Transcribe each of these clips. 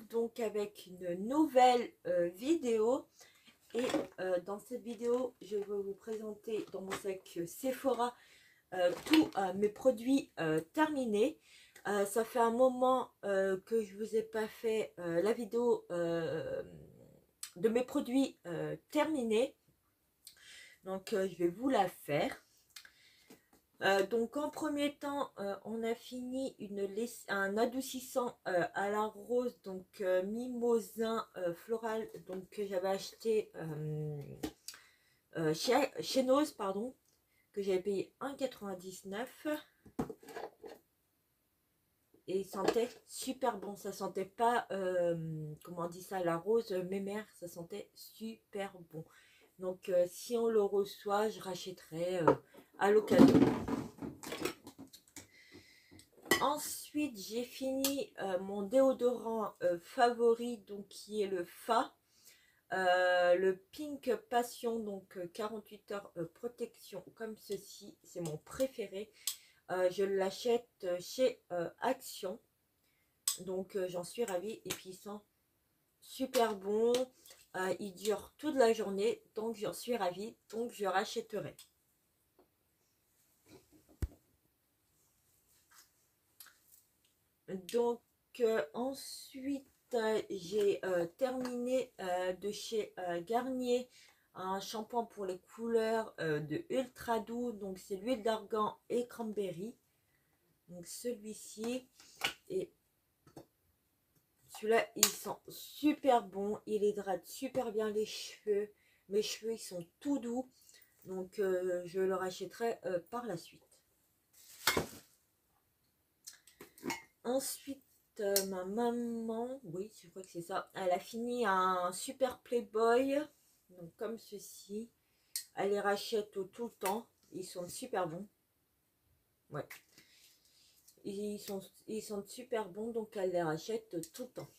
retrouve donc avec une nouvelle vidéo. Et dans cette vidéo, je vais vous présenter dans mon sac Sephora tous mes produits terminés. Ça fait un moment que je vous ai pas fait la vidéo de mes produits terminés. Donc je vais vous la faire. Donc en premier temps, on a fini un adoucissant à la rose, donc mimosin floral, donc que j'avais acheté chez Nose, pardon, que j'avais payé 1,99 €. Et il sentait super bon, ça sentait pas, comment on dit ça, la rose mémère, ça sentait super bon. Donc si on le reçoit, je rachèterai à l'occasion. Ensuite, j'ai fini mon déodorant favori, donc qui est le Fa, le Pink Passion, donc 48 heures protection, comme ceci. C'est mon préféré. Je l'achète chez Action, donc j'en suis ravie. Et puis il sent super bon. Il dure toute la journée, donc j'en suis ravie. Donc je rachèterai. Donc ensuite j'ai terminé de chez Garnier un shampoing pour les couleurs de ultra doux, donc c'est l'huile d'argan et cranberry, donc celui-ci. Et celui-là il sent super bon, il hydrate super bien les cheveux, mes cheveux ils sont tout doux, donc je le rachèterai par la suite. Ensuite, ma maman, oui, je crois que c'est ça, elle a fini un super Playboy, donc comme ceci. Elle les rachète tout le temps, ils sont super bons. Ouais, ils sont super bons, donc elle les rachète tout le temps.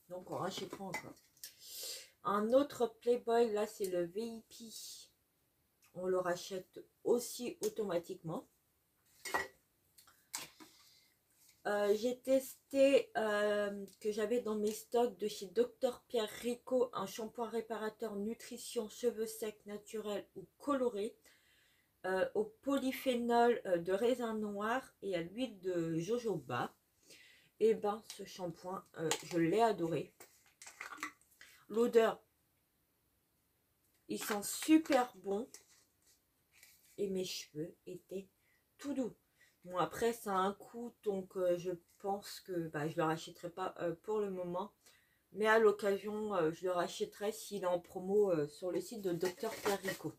Donc on rachètera encore. Un autre Playboy, là c'est le VIP, on le rachète aussi automatiquement. J'ai testé que j'avais dans mes stocks de chez Dr Pierre Rico un shampoing réparateur nutrition cheveux secs naturels ou colorés au polyphénol de raisin noir et à l'huile de jojoba. Et ben ce shampoing je l'ai adoré. L'odeur, il sent super bon et mes cheveux étaient tout doux. Bon, après ça a un coût, donc je pense que je ne le rachèterai pas pour le moment, mais à l'occasion je le rachèterai s'il est en promo sur le site de Dr Pierre Rico.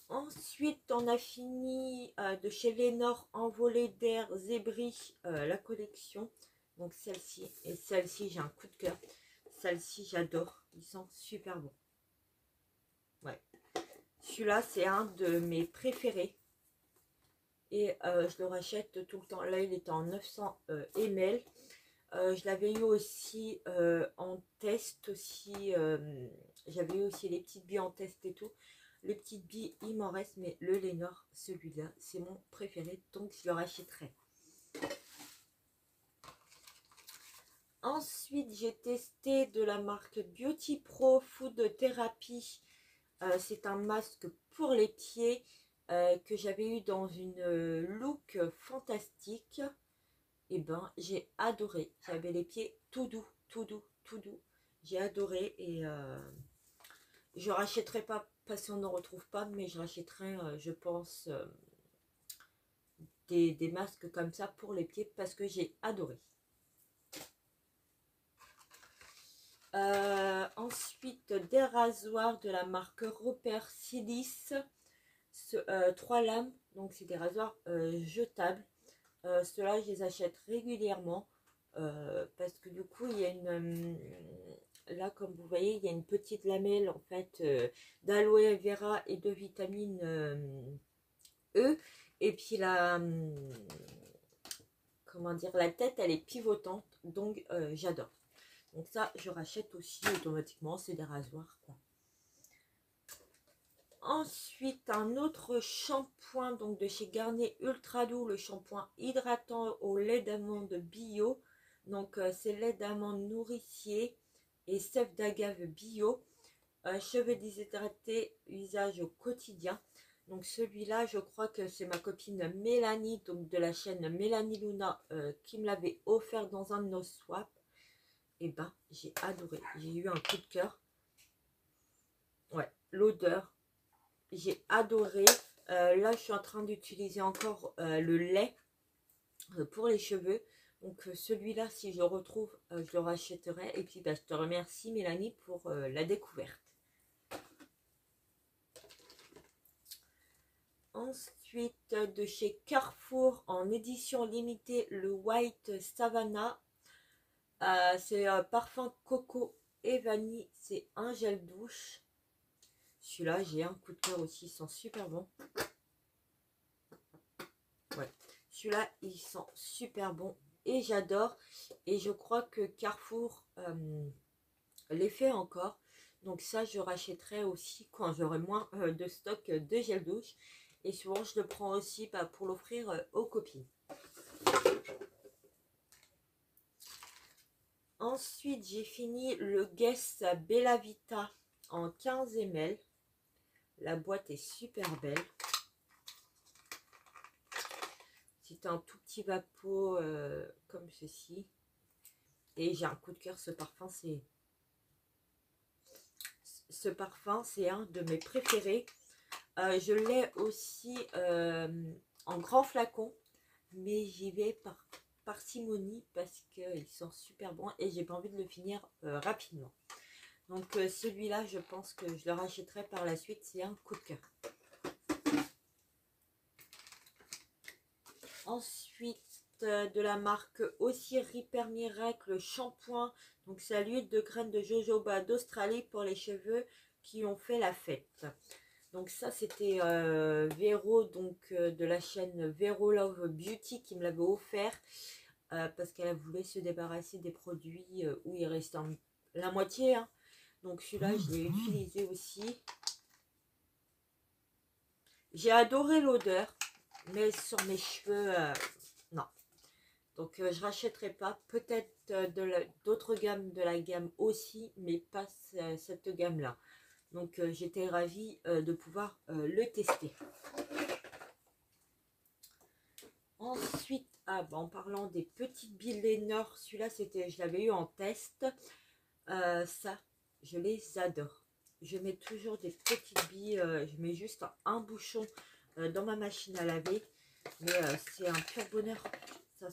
Ensuite on a fini de chez Lénore Envolée d'air Zébri, la collection, donc celle-ci, et celle-ci j'ai un coup de cœur, celle-ci j'adore, ils sont super bons. Ouais, celui-là c'est un de mes préférés. Et je le rachète tout le temps. Là il était en 900 ml. Je l'avais eu aussi en test aussi. J'avais eu aussi les petites billes en test et tout. Les petites billes il m'en reste, mais le Lénore, celui-là c'est mon préféré, donc je le rachèterai. Ensuite j'ai testé de la marque Beauty Pro Food Therapy. C'est un masque pour les pieds que j'avais eu dans une look fantastique. Et ben j'ai adoré. J'avais les pieds tout doux, tout doux, tout doux. J'ai adoré et je rachèterai pas parce qu'on ne retrouve pas, mais je rachèterai je pense des masques comme ça pour les pieds parce que j'ai adoré. Ensuite des rasoirs de la marque Repère Silice, 3 lames, donc c'est des rasoirs jetables. Ceux-là je les achète régulièrement parce que du coup il y a une là comme vous voyez il y a une petite lamelle en fait d'aloe vera et de vitamine E, et puis la comment dire, la tête elle est pivotante, donc j'adore. Donc ça je rachète aussi automatiquement, c'est des rasoirs quoi. Ensuite, un autre shampoing donc de chez Garnier Ultra Doux, le shampoing hydratant au lait d'amande bio. Donc, c'est lait d'amande nourricier et sève d'agave bio. Cheveux déshydratés, usage au quotidien. Donc, celui-là, je crois que c'est ma copine Mélanie, donc de la chaîne Mélanie Luna, qui me l'avait offert dans un de nos swaps. Et ben, j'ai adoré. J'ai eu un coup de cœur. Ouais, l'odeur. J'ai adoré. Là, je suis en train d'utiliser encore le lait pour les cheveux. Donc, celui-là, si je le retrouve, je le rachèterai. Et puis, bah, je te remercie, Mélanie, pour la découverte. Ensuite, de chez Carrefour, en édition limitée, le White Savannah. C'est parfum coco et vanille. C'est un gel douche. Celui-là, j'ai un coup de cœur aussi. Il sent super bon. Ouais. Celui-là, il sent super bon et j'adore. Et je crois que Carrefour les fait encore. Donc ça, je rachèterai aussi quand j'aurai moins de stock de gel douche. Et souvent, je le prends aussi pour l'offrir aux copines. Ensuite, j'ai fini le Guess Bella Vita en 15 ml. La boîte est super belle. C'est un tout petit vapeau comme ceci. Et j'ai un coup de cœur, ce parfum, c'est un de mes préférés. Je l'ai aussi en grand flacon, mais j'y vais par parcimonie parce qu'il sent super bon et j'ai pas envie de le finir rapidement. Donc celui-là, je pense que je le rachèterai par la suite, c'est un coup de cœur. Ensuite, de la marque aussi Repair Miracle shampoing. Donc c'est à l'huile de graines de jojoba d'Australie pour les cheveux qui ont fait la fête. Donc ça c'était Véro, donc de la chaîne Véro Love Beauty qui me l'avait offert parce qu'elle voulait se débarrasser des produits où il restait la moitié. Hein. Donc celui-là je l'ai utilisé aussi. J'ai adoré l'odeur, mais sur mes cheveux, non. Donc je rachèterai pas. Peut-être d'autres gammes de la gamme aussi, mais pas cette gamme-là. Donc j'étais ravie de pouvoir le tester. Ensuite, en parlant des petites billes Lénore, celui-là je l'avais eu en test. Ça, je les adore. Je mets toujours des petites billes, je mets juste un bouchon dans ma machine à laver. Mais c'est un pur bonheur. Ça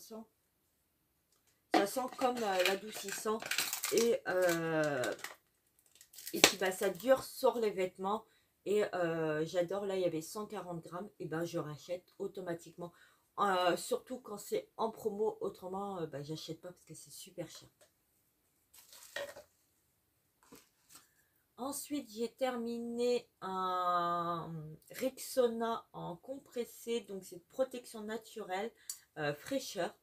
sent comme l'adoucissant et puis ça dure sur les vêtements. Et j'adore, là il y avait 140 grammes, et ben je rachète automatiquement. Surtout quand c'est en promo, autrement j'achète pas parce que c'est super cher. Ensuite, j'ai terminé un Rexona en compressé, donc c'est de protection naturelle, fraîcheur.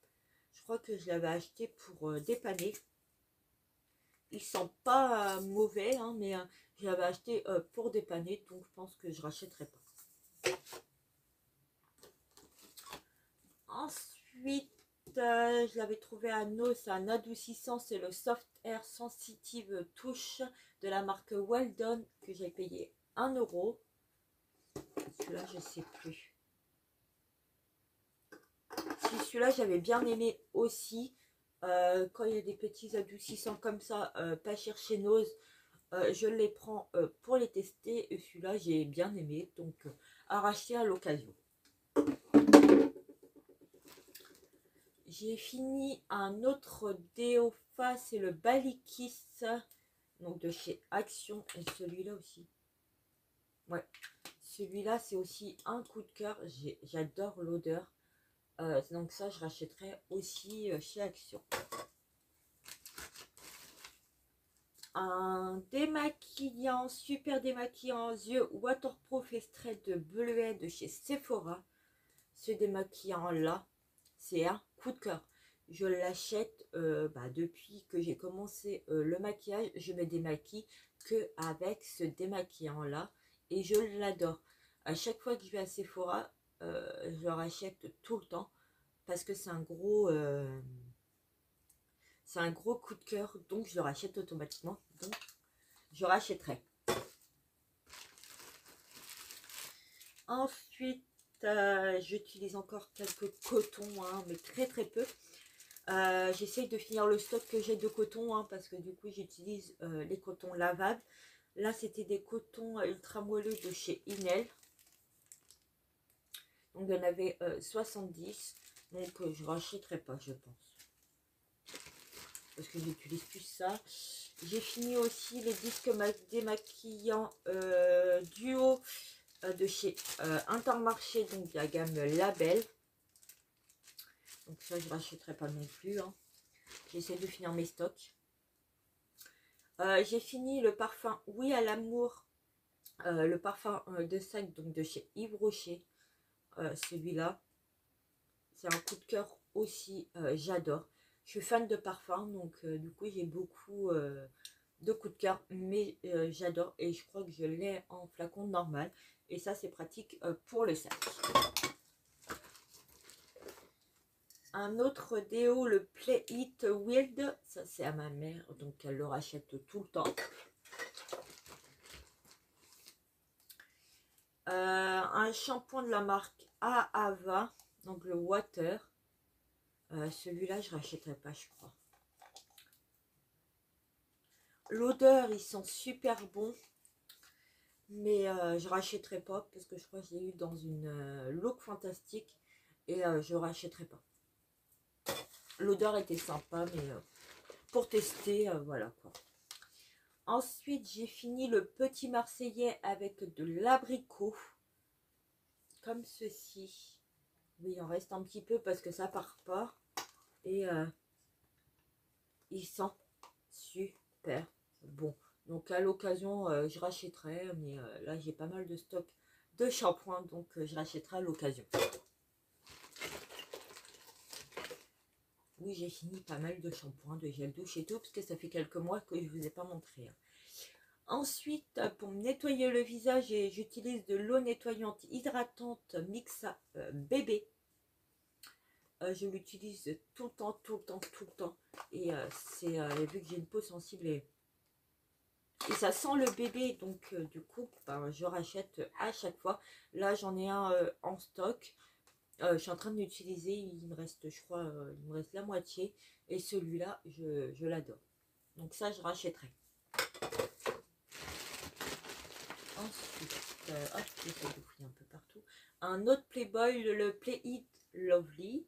Je crois que je l'avais acheté pour dépanner. Il sent pas mauvais, hein, mais je l'avais acheté pour dépanner, donc je pense que je rachèterai pas. Ensuite, je l'avais trouvé à Nos, c'est un adoucissant, c'est le Soft Air Sensitive Touche de la marque Weldon que j'ai payé 1 euro. Celui-là, je sais plus. Si celui-là, j'avais bien aimé aussi. Quand il y a des petits adoucissants comme ça, pas cher chez Nose, je les prends pour les tester. Et celui-là, j'ai bien aimé. Donc, à racheter à l'occasion. J'ai fini un autre déo face, c'est le Balikis, donc de chez Action. Et celui-là aussi. Ouais, celui-là, c'est aussi un coup de cœur. J'adore l'odeur. Donc ça, je rachèterai aussi chez Action. Un démaquillant, super démaquillant yeux waterproof extrait de bleuet de chez Sephora. Ce démaquillant là, c'est un coup de cœur. Je l'achète depuis que j'ai commencé le maquillage. Je me démaquille que avec ce démaquillant là et je l'adore. À chaque fois que je vais à Sephora, je le rachète tout le temps parce que c'est un gros coup de cœur, donc je le rachète automatiquement. Donc je rachèterai. Ensuite, j'utilise encore quelques cotons, hein, mais très très peu. J'essaye de finir le stock que j'ai de coton, hein, parce que du coup j'utilise les cotons lavables. Là c'était des cotons ultra moelleux de chez Inel. Donc il y en avait 70. Donc je ne rachèterai pas, je pense. Parce que j'utilise plus ça. J'ai fini aussi les disques démaquillants duo de chez Intermarché, donc de la gamme Label. Donc ça, je ne rachèterai pas non plus. Hein. J'essaie de finir mes stocks. J'ai fini le parfum Oui à l'amour. Le parfum de sac donc de chez Yves Rocher. Celui-là. C'est un coup de cœur aussi. J'adore. Je suis fan de parfum. Donc du coup, j'ai beaucoup de coups de cœur. Mais j'adore. Et je crois que je l'ai en flacon normal. Et ça, c'est pratique pour le sac. Un autre déo, le Play It Wild, ça c'est à ma mère, donc elle le rachète tout le temps. Un shampoing de la marque Ahava, donc le Water. Celui-là, je rachèterai pas, je crois. L'odeur, ils sont super bons, mais je rachèterai pas parce que je crois que je l'ai eu dans une look fantastique et je rachèterai pas. L'odeur était sympa, mais pour tester, voilà quoi. Ensuite, j'ai fini le petit marseillais avec de l'abricot. Comme ceci. Oui, il en reste un petit peu parce que ça part pas. Et il sent super bon. Donc à l'occasion, je rachèterai. Mais là, j'ai pas mal de stock de shampoing. Donc je rachèterai à l'occasion. Oui, j'ai fini pas mal de shampoing, de gel douche et tout. Parce que ça fait quelques mois que je ne vous ai pas montré. Hein. Ensuite, pour me nettoyer le visage, j'utilise de l'eau nettoyante hydratante Mixa bébé. Je l'utilise tout le temps, tout le temps, tout le temps. Et vu que j'ai une peau sensible et ça sent le bébé, donc du coup, ben, je rachète à chaque fois. Là, j'en ai un en stock. Je suis en train de l'utiliser. Il me reste, je crois, il me reste la moitié. Et celui-là, je l'adore. Donc ça, je rachèterai. Ensuite, hop, j'essaie de fouiller un peu partout. Un autre Playboy, le Play It Lovely.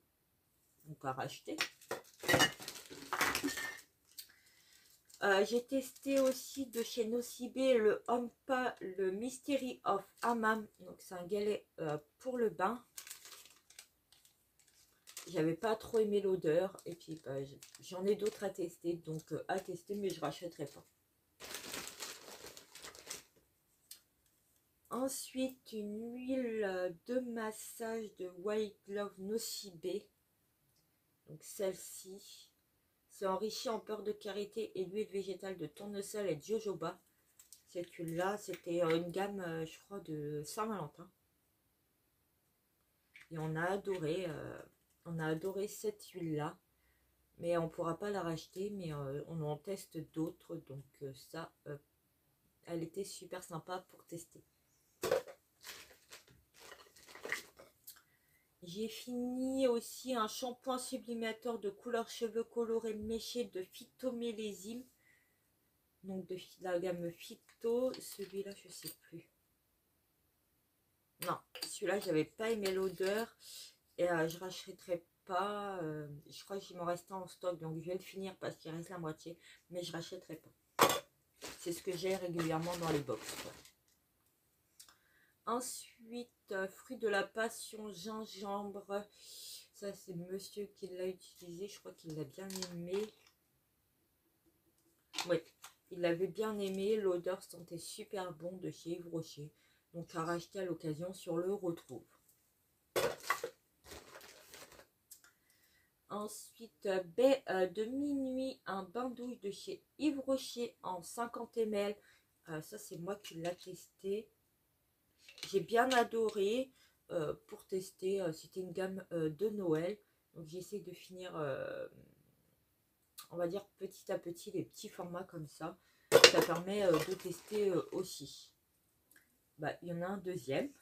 Donc à racheter. J'ai testé aussi de chez Nocibé le Hompa, le Mystery of Hammam. Donc c'est un galet pour le bain. J'avais pas trop aimé l'odeur. Et puis bah, j'en ai d'autres à tester. Donc à tester, mais je rachèterai pas. Ensuite, une huile de massage de White Glove Nocibé. Donc celle-ci. C'est enrichi en beurre de karité et d'huile végétale de tournesol et de jojoba. Cette huile-là, c'était une gamme, je crois, de Saint-Valentin. Et on a adoré cette huile-là. Mais on ne pourra pas la racheter, mais on en teste d'autres. Donc ça, elle était super sympa pour tester. J'ai fini aussi un shampoing sublimateur de couleur cheveux colorés méchés de Phytomélésime. Donc de la gamme Phyto. Celui-là, je ne sais plus. Non, celui-là, j'avais pas aimé l'odeur. Et je rachèterai pas. Je crois qu'il m'en restait en stock. Donc je vais le finir parce qu'il reste la moitié. Mais je rachèterai pas. C'est ce que j'ai régulièrement dans les box. Quoi. Ensuite, fruit de la passion gingembre. Ça, c'est monsieur qui l'a utilisé. Je crois qu'il l'a bien aimé. Oui, il l'avait bien aimé. L'odeur sentait super bon de chez Yves Rocher. Donc à racheter à l'occasion sur le retrouve. Ensuite, baie de minuit, un bain douche de chez Yves Rocher en 50 ml. Ça, c'est moi qui l'ai testé. j'ai bien adoré pour tester. C'était une gamme de Noël. Donc j'essaie de finir, on va dire petit à petit, les petits formats comme ça. Ça permet de tester aussi. Bah, il y en a un deuxième.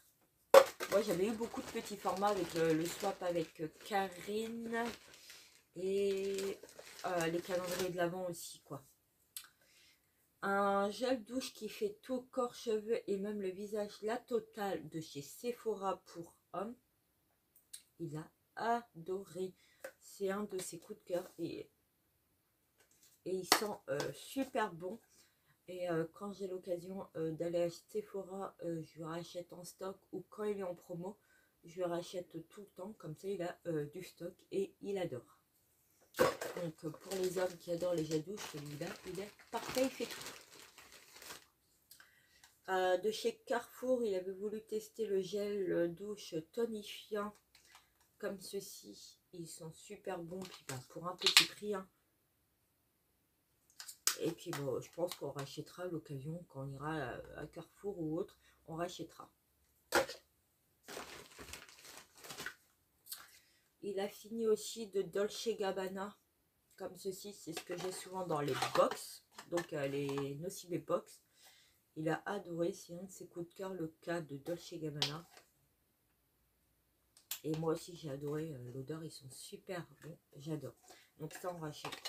Moi j'avais eu beaucoup de petits formats avec le swap avec Karine et les calendriers de l'Avent aussi, quoi. Un gel douche qui fait tout, corps, cheveux et même le visage, la totale, de chez Sephora pour hommes. Il a adoré. C'est un de ses coups de cœur et il sent super bon. Et quand j'ai l'occasion d'aller à Sephora, je le rachète en stock, ou quand il est en promo, je le rachète tout le temps. Comme ça, il a du stock et il adore. Donc pour les hommes qui adorent les gels douche, celui-là, il est parfait, il fait tout. De chez Carrefour, il avait voulu tester le gel douche tonifiant comme ceci. Ils sont super bons, puis bah, pour un petit prix. Hein. Et puis bon, je pense qu'on rachètera à l'occasion quand on ira à Carrefour ou autre, on rachètera. Il a fini aussi de Dolce Gabbana, comme ceci, c'est ce que j'ai souvent dans les box, donc les Nocibe box. Il a adoré, c'est un de ses coups de cœur, le cas de Dolce Gabbana. Et moi aussi j'ai adoré l'odeur, ils sont super bons, j'adore. Donc ça on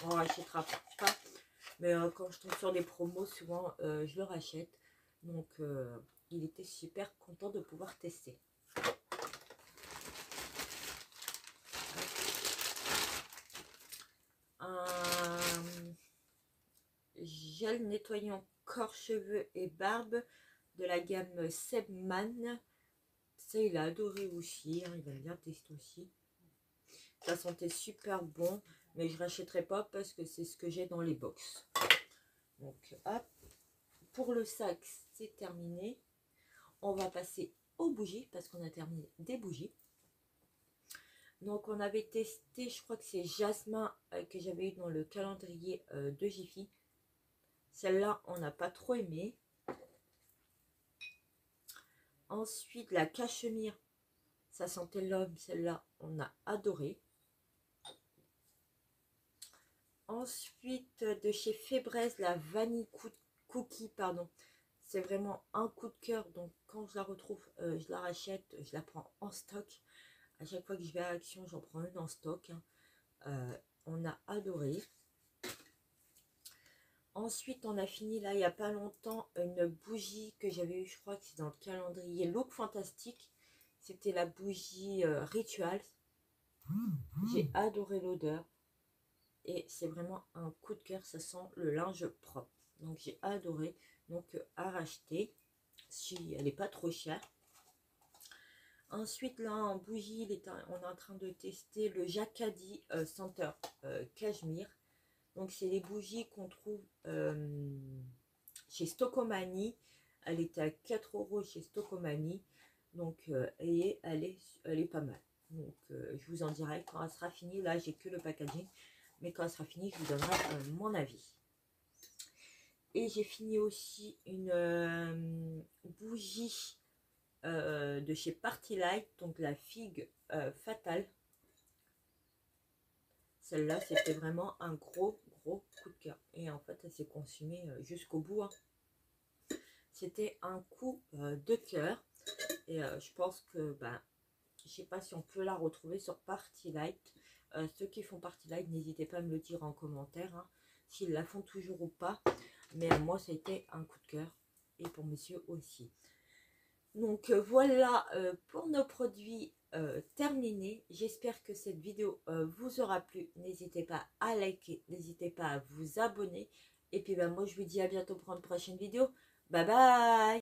rachètera pas. Mais quand je tombe sur des promos, souvent je le rachète. Donc il était super content de pouvoir tester. Un gel nettoyant corps, cheveux et barbe de la gamme Sebman. Ça, il a adoré aussi. Hein, il va bien tester aussi. Ça sentait super bon. Mais je ne rachèterai pas parce que c'est ce que j'ai dans les box. Donc, hop. Pour le sac, c'est terminé. On va passer aux bougies parce qu'on a terminé des bougies. Donc, on avait testé, je crois que c'est Jasmin que j'avais eu dans le calendrier de Jiffy. Celle-là, on n'a pas trop aimé. Ensuite, la cachemire, ça sentait l'homme. Celle-là, on a adoré. Ensuite, de chez Fébreze, la vanille cookie, pardon. C'est vraiment un coup de cœur. Donc, quand je la retrouve, je la rachète, je la prends en stock. À chaque fois que je vais à Action, j'en prends une en stock. Hein. On a adoré. Ensuite, on a fini là, il n'y a pas longtemps, une bougie que j'avais eu, je crois que c'est dans le calendrier Look Fantastique. C'était la bougie Rituals. J'ai adoré l'odeur. Et c'est vraiment un coup de cœur, ça sent le linge propre. Donc j'ai adoré. Donc à racheter, si elle n'est pas trop chère. Ensuite là en bougie, on est en train de tester le Jacadi Senteur Cachemire. Donc c'est les bougies qu'on trouve chez Stockomanie. Elle était à 4 € chez Stockomanie. Donc et elle est pas mal. Donc je vous en dirai quand elle sera finie. Là j'ai que le packaging. Mais quand elle sera finie, je vous donnerai mon avis. Et j'ai fini aussi une bougie de chez Party Light, donc la figue fatale. Celle-là, c'était vraiment un gros coup de cœur. Et en fait, elle s'est consumée jusqu'au bout. Hein. C'était un coup de cœur. Et je pense que, je sais pas si on peut la retrouver sur Party Light. Ceux qui font Party Light, n'hésitez pas à me le dire en commentaire. Hein, s'ils la font toujours ou pas. Mais moi, ça a été un coup de cœur. Et pour monsieur aussi. Donc voilà pour nos produits terminés. J'espère que cette vidéo vous aura plu. N'hésitez pas à liker. N'hésitez pas à vous abonner. Et puis moi, je vous dis à bientôt pour une prochaine vidéo. Bye bye!